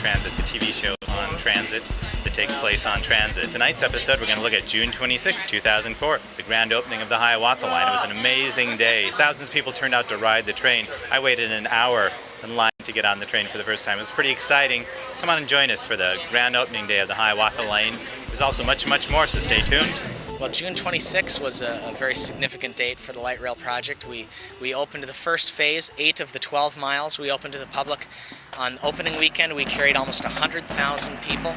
Transit, the TV show on transit that takes place on transit. Tonight's episode, we're going to look at June 26, 2004, the grand opening of the Hiawatha Line. It was an amazing day. Thousands of people turned out to ride the train. I waited an hour in line to get on the train for the first time. It was pretty exciting. Come on and join us for the grand opening day of the Hiawatha Line. There's also much, much more, so stay tuned. Well, June 26 was a very significant date for the light rail project. We opened the first phase, 8 of the 12 miles we opened to the public. On opening weekend, we carried almost 100,000 people.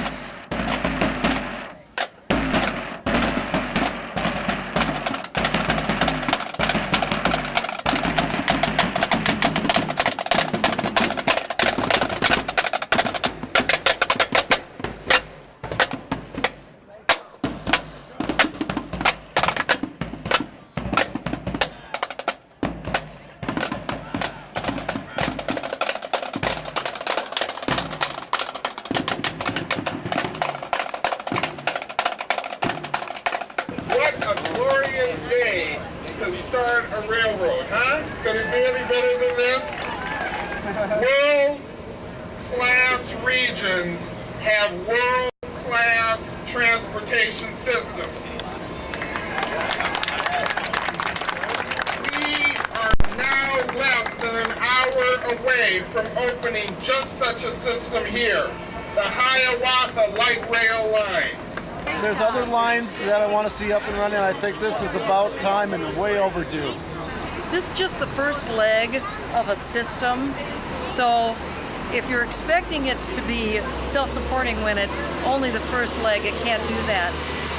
Start a railroad, huh? Could it be any better than this? World-class regions have world-class transportation systems. We are now less than an hour away from opening just such a system here, the Hiawatha Light Rail Line. There's other lines that I want to see up and running. I think this is about time and way overdue. This is just the first leg of a system, so if you're expecting it to be self-supporting when it's only the first leg, it can't do that.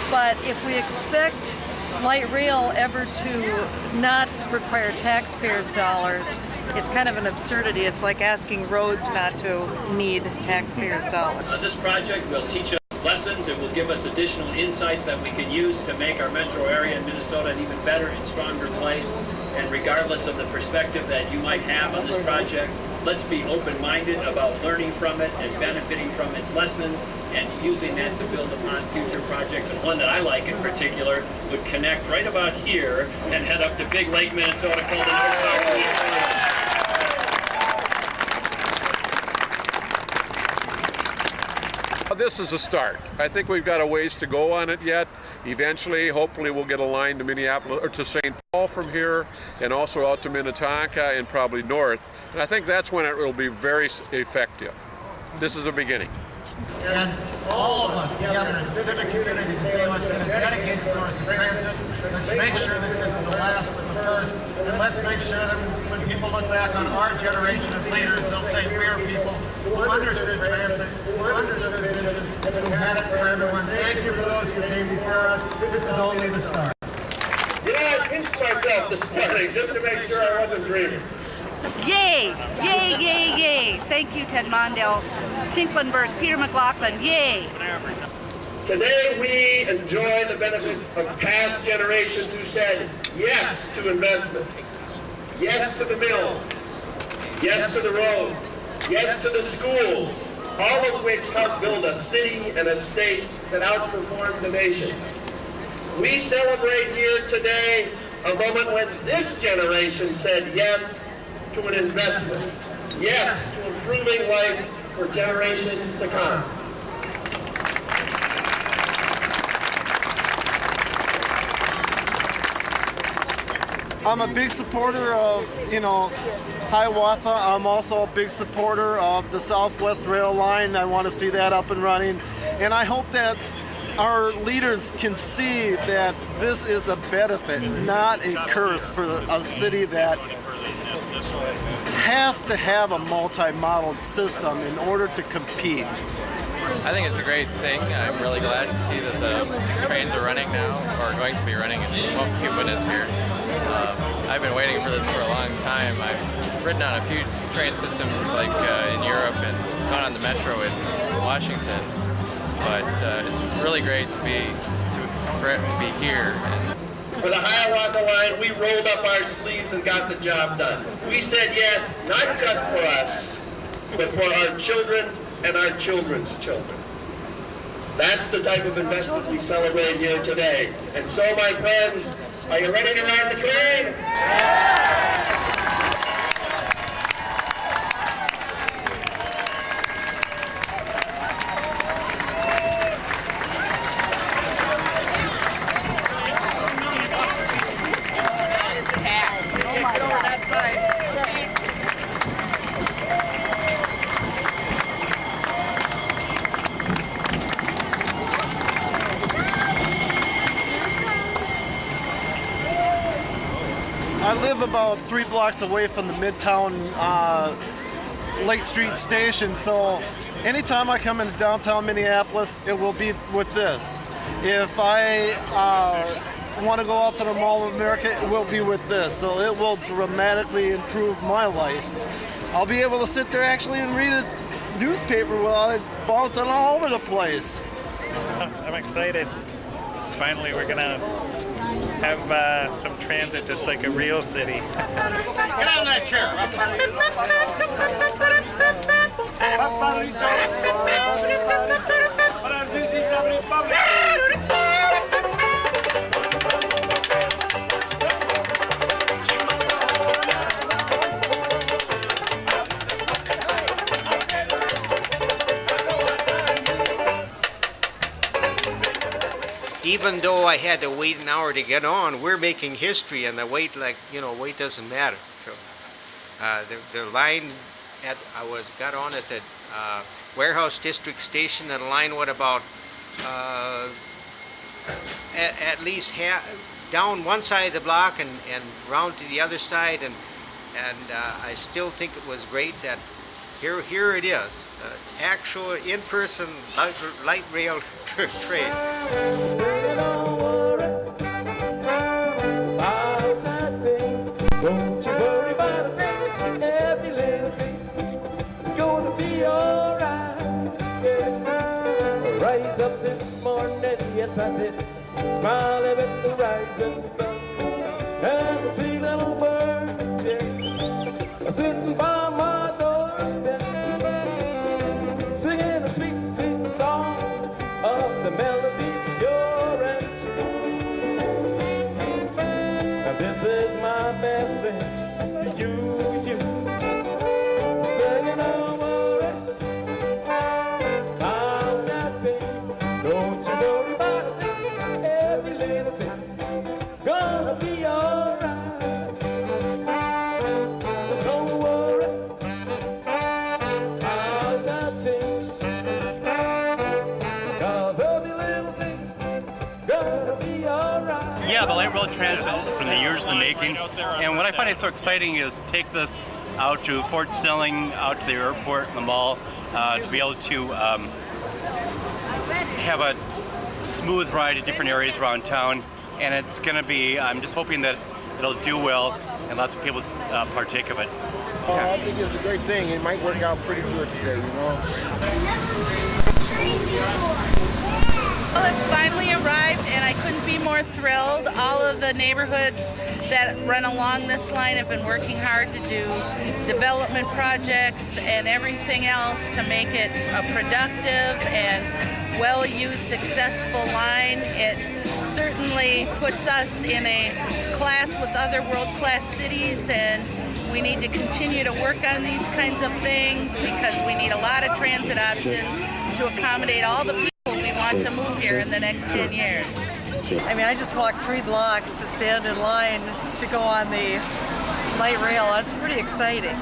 But if we expect light rail ever to not require taxpayers' dollars, it's kind of an absurdity. It's like asking roads not to need taxpayers' dollars. This project will teach us lessons. It will give us additional insights that we can use to make our metro area in Minnesota an even better and stronger place. And regardless of the perspective that you might have on this project, let's be open-minded about learning from it and benefiting from its lessons and using that to build upon future projects. And one that I like in particular would connect right about here and head up to Big Lake, Minnesota, called the North Star Railroad. This is a start. I think we've got a ways to go on it yet. Eventually, hopefully, we'll get a line to Minneapolis or to St. Paul from here, and also out to Minnetonka and probably north. And I think that's when it will be very effective. This is a beginning. And all of us together as a civic community to say, let's get a dedicated source of transit. Let's make sure this isn't the last but the first. And let's make sure that when people look back on our generation of leaders, they'll say we're people who understood transit, who understood vision, and who had it for everyone. Thank you for those who came before us. This is only the start. You know, I pinched myself this morning just to make sure I wasn't dreaming. Yay! Yay, yay, yay! Thank you, Ted Mondale, Tinklenberg, Peter McLaughlin, yay! Today we enjoy the benefits of past generations who said yes to investment, yes to the mill, yes to the road, yes to the school, all of which helped build a city and a state that outperformed the nation. We celebrate here today a moment when this generation said yes to an investment, yes to improving life for generations to come. I'm a big supporter of, Hiawatha. I'm also a big supporter of the Southwest Rail Line. I want to see that up and running. And I hope that our leaders can see that this is a benefit, not a curse for a city that has to have a multi-model system in order to compete. I think it's a great thing. I'm really glad to see that the trains are running now, or going to be running in a few minutes here. I've been waiting for this for a long time. I've ridden on a few train systems like in Europe and gone on the metro in Washington, but it's really great to be here. For the Hiawatha Line, we rolled up our sleeves and got the job done. We said yes, not just for us, but for our children and our children's children. That's the type of investment we celebrate here today. And so, my friends, are you ready to ride the train? live about 3 blocks away from the Midtown Lake Street station, so anytime I come into downtown Minneapolis, it will be with this. If I want to go out to the Mall of America, it will be with this. So it will dramatically improve my life. I'll be able to sit there actually and read a newspaper without it bouncing all over the place. I'm excited. Finally, we're gonna have some transit just like a real city. Get on that chair. Even though I had to wait an hour to get on, we're making history, and the wait, wait doesn't matter. So the line got on at the Warehouse District Station, and the line went about at least down one side of the block and round to the other side, and I still think it was great that here it is, actual in-person light rail train. Don't you worry about a thing, every little thing is gonna be alright. Yeah. Rise up this morning, yes I did, smiling at the rising sun, and the 3 little birds, yeah, are sitting by my doorstep, singing the sweet, sweet songs of the melodies pure and true. And this is my message to you. Turning over on that thing. Don't you worry about a thing, every little thing gonna be alright. Don't worry about that thing, 'cause every little thing gonna be alright. Yeah, the light rail transit has been years in the making, and what I find so exciting is take this out to Fort Snelling, out to the airport and the mall, to be able to have a smooth ride at different areas around town, and it's going to be, I'm just hoping that it'll do well and lots of people partake of it. I think it's a great thing. It might work out pretty good today, you know. Well, it's finally arrived, and I couldn't be more thrilled. All of the neighborhoods that run along this line have been working hard to do development projects and everything else to make it a productive and well-used, successful line. It certainly puts us in a class with other world-class cities, and we need to continue to work on these kinds of things because we need a lot of transit options to accommodate all the people we want to move here in the next 10 years. I mean, I just walked 3 blocks to stand in line to go on the light rail. That's pretty exciting.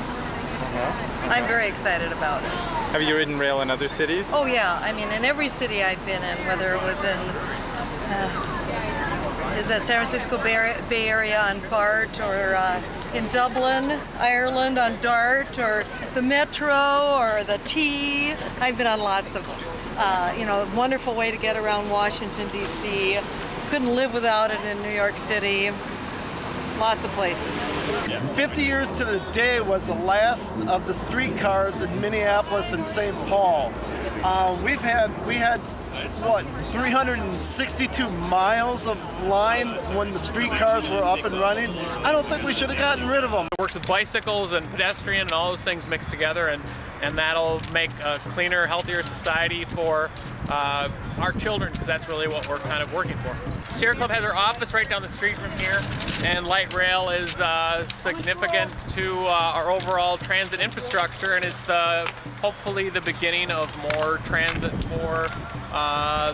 I'm very excited about it. Have you ridden rail in other cities? Oh yeah, I mean in every city I've been in, whether it was in the San Francisco Bay Area on BART, or in Dublin, Ireland on DART, or the Metro, or the T. I've been on lots of them. Wonderful way to get around Washington, D.C. Couldn't live without it in New York City. Lots of places. 50 years to the day was the last of the streetcars in Minneapolis and St. Paul. We had what, 362 miles of line when the streetcars were up and running. I don't think we should have gotten rid of them. It works with bicycles and pedestrian and all those things mixed together, and that'll make a cleaner, healthier society for our children, because that's really what we're kind of working for. Sierra Club has our office right down the street from here, and light rail is significant to our overall transit infrastructure, and it's hopefully the beginning of more transit for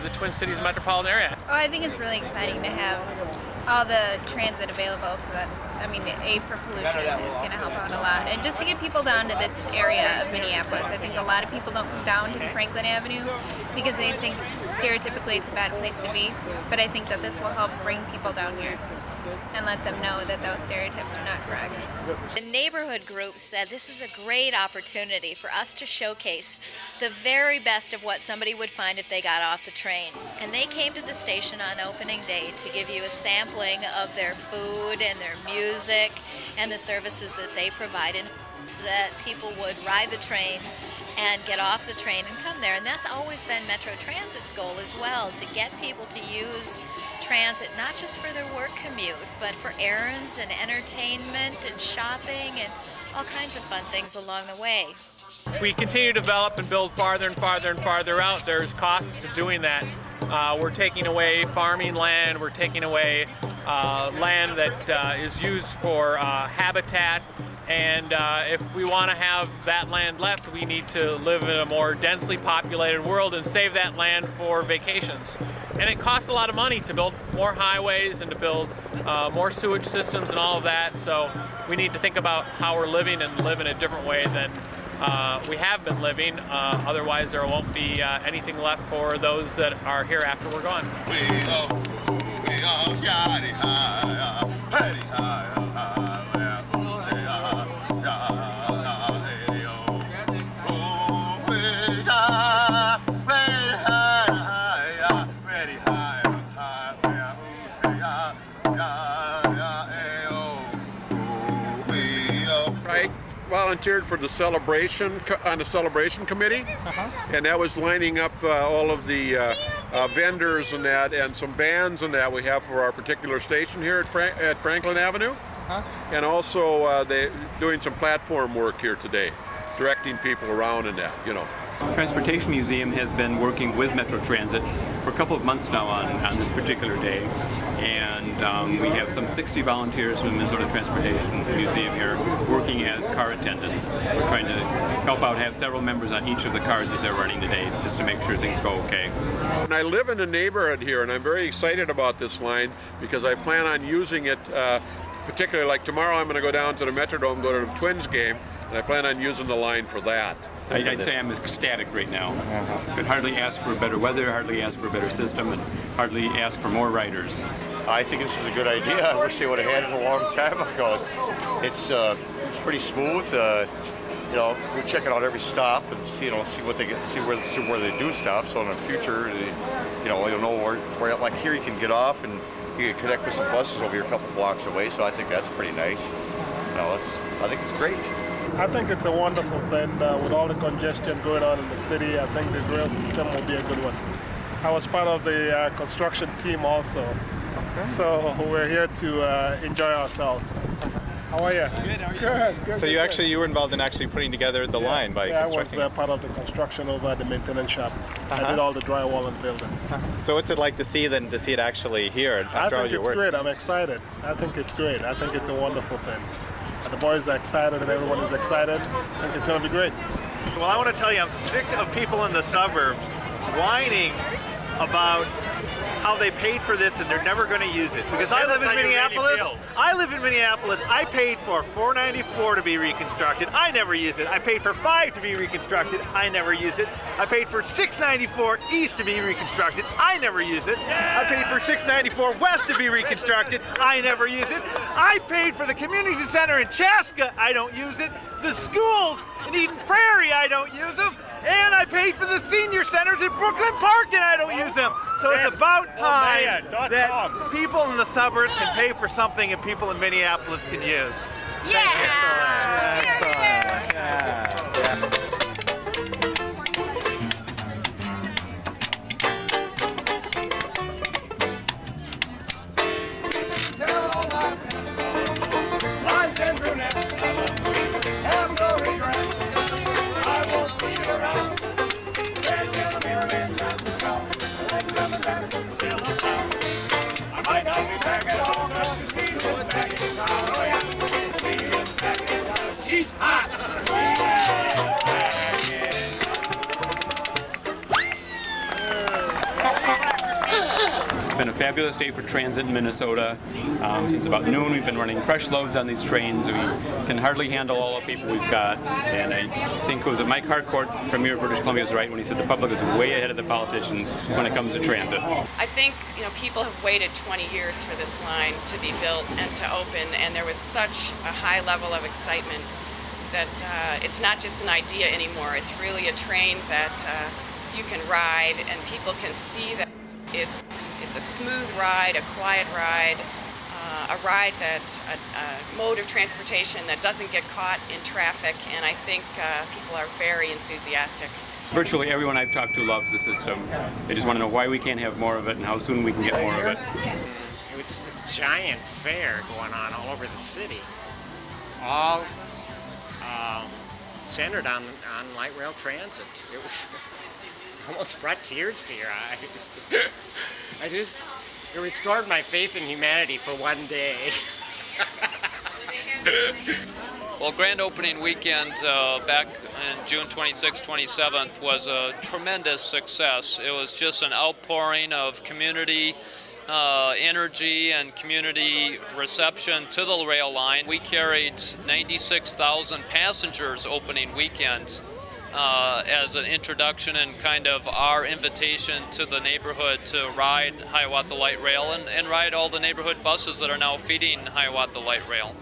the Twin Cities metropolitan area. Oh, I think it's really exciting to have all the transit available, so that, A, for pollution is going to help out a lot. And just to get people down to this area of Minneapolis, I think a lot of people don't come down to Franklin Avenue because they think stereotypically it's a bad place to be. But I think that this will help bring people down here. and let them know that those stereotypes are not correct. The neighborhood group said this is a great opportunity for us to showcase the very best of what somebody would find if they got off the train. And they came to the station on opening day to give you a sampling of their food and their music and the services that they provide, and so that people would ride the train and get off the train and come there. And that's always been Metro Transit's goal as well, to get people to use transit not just for their work commute, but for errands and entertainment and shopping and all kinds of fun things along the way. If we continue to develop and build farther and farther and farther out, there's costs to doing that. We're taking away farming land, we're taking away land that is used for habitat, and if we want to have that land left, we need to live in a more densely populated world and save that land for vacations. And it costs a lot of money to build more highways and to build more sewage systems and all of that, so we need to think about how we're living and live in a different way than we have been living. Otherwise there won't be anything left for those that are here after we're gone. Volunteered for the celebration on the celebration committee, and that was lining up all of the vendors and that, and some bands and that we have for our particular station here at Franklin Avenue, and also they doing some platform work here today, directing people around and that, you know. Transportation Museum has been working with Metro Transit for a couple of months now on this particular day, and we have some 60 volunteers from the Minnesota Transportation Museum here working as car attendants. We're trying to help out, have several members on each of the cars that they're running today, just to make sure things go okay. And I live in the neighborhood here, and I'm very excited about this line because I plan on using it, particularly like tomorrow I'm going to go down to the Metrodome, go to the Twins game, and I plan on using the line for that. I'd say I'm ecstatic right now. Could hardly ask for better weather, hardly ask for a better system, and hardly ask for more riders. I think this is a good idea. I wish they would have had it a long time ago. It's pretty smooth. You know, we're checking out every stop and see what they get, see where they do stop. So in the future, you know, you'll know where like here you can get off and you can connect with some buses over here a couple blocks away. So I think that's pretty nice. You know, I think it's great. I think it's a wonderful thing. With all the congestion going on in the city, I think the rail system will be a good one. I was part of the construction team also, so we're here to enjoy ourselves. How are you? Good. So you were involved in actually putting together the line by constructing? I was part of the construction over at the maintenance shop. I did all the drywall and building. So what's it like to see it actually here after all your work? I think it's great. I'm excited. I think it's great. I think it's a wonderful thing. The boys are excited and everyone is excited. I think it's going to be great. Well, I want to tell you, I'm sick of people in the suburbs whining about how they paid for this and they're never going to use it. Because I live in Minneapolis. I paid for $4.94 to be reconstructed. I never use it. I paid for $5 to be reconstructed. I never use it. I paid for $6.94 east to be reconstructed. I never use it. I paid for $6.94 west to be reconstructed. I never use it. I paid for the community center in Chaska. I don't use it. The schools in Eden Prairie, I don't use them. And I paid for the senior centers in Brooklyn Park and I don't use them. So it's about time that people in the suburbs can pay for something and people in Minneapolis can use. Yeah! She's fabulous day for transit in Minnesota. Since about noon, we've been running crush loads on these trains. We can hardly handle all the people we've got. And I think it was Mike Harcourt from here, British Columbia, was right when he said the public is way ahead of the politicians when it comes to transit. I think people have waited 20 years for this line to be built and to open, and there was such a high level of excitement that it's not just an idea anymore. It's really a train that you can ride, and people can see that it's a smooth ride, a quiet ride, a ride that a mode of transportation that doesn't get caught in traffic, and I think people are very enthusiastic. Virtually everyone I've talked to loves the system. They just want to know why we can't have more of it and how soon we can get more of it. It was just this giant fair going on all over the city, all centered on light rail transit. It was almost brought tears to your eyes. It restored my faith in humanity for one day. Well, grand opening weekend back in June 26th, 27th was a tremendous success. It was just an outpouring of community energy and community reception to the rail line. We carried 96,000 passengers opening weekend as an introduction and kind of our invitation to the neighborhood to ride Hiawatha Light Rail and ride all the neighborhood buses that are now feeding Hiawatha Light Rail.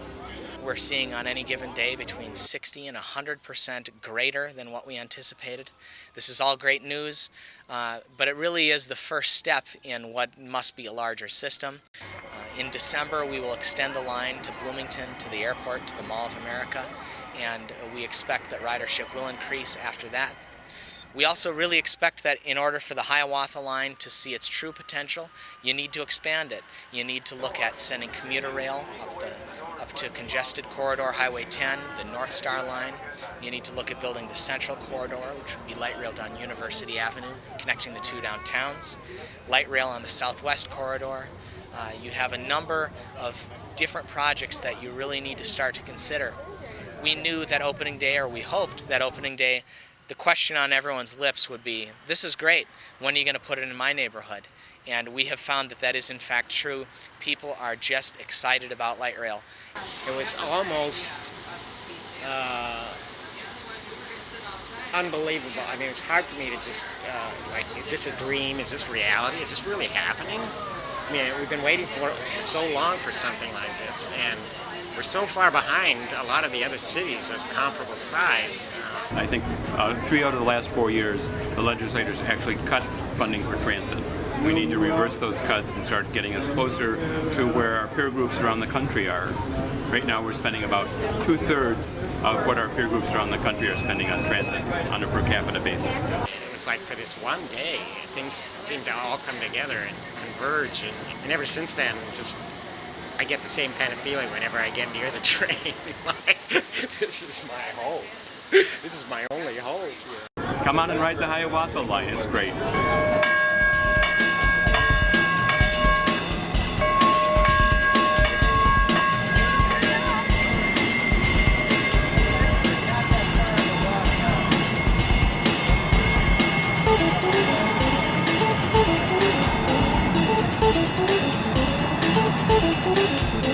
We're seeing on any given day between 60 and 100% greater than what we anticipated. This is all great news, but it really is the first step in what must be a larger system. In December, we will extend the line to Bloomington, to the airport, to the Mall of America, and we expect that ridership will increase after that. We also really expect that in order for the Hiawatha Line to see its true potential, you need to expand it. You need to look at sending commuter rail up to congested corridor Highway 10, the North Star Line. You need to look at building the Central Corridor, which would be light rail down University Avenue, connecting the two downtowns. Light rail on the Southwest Corridor. You have a number of different projects that you really need to start to consider. We knew that opening day, or we hoped that opening day, the question on everyone's lips would be, this is great, when are you going to put it in my neighborhood? And we have found that that is in fact true. People are just excited about light rail. It was almost unbelievable. I mean, it was hard for me to just, is this a dream? Is this reality? Is this really happening? I mean, we've been waiting for so long for something like this, and we're so far behind a lot of the other cities of comparable size. I think 3 out of the last 4 years, the legislators actually cut funding for transit. We need to reverse those cuts and start getting us closer to where our peer groups around the country are. Right now we're spending about 2/3 of what our peer groups around the country are spending on transit on a per capita basis. It was like for this one day, things seemed to all come together and converge, and ever since then, I get the same kind of feeling whenever I get near the train. Like, this is my hope. This is my only hope. Come on and ride the Hiawatha Line, it's great. Thank you.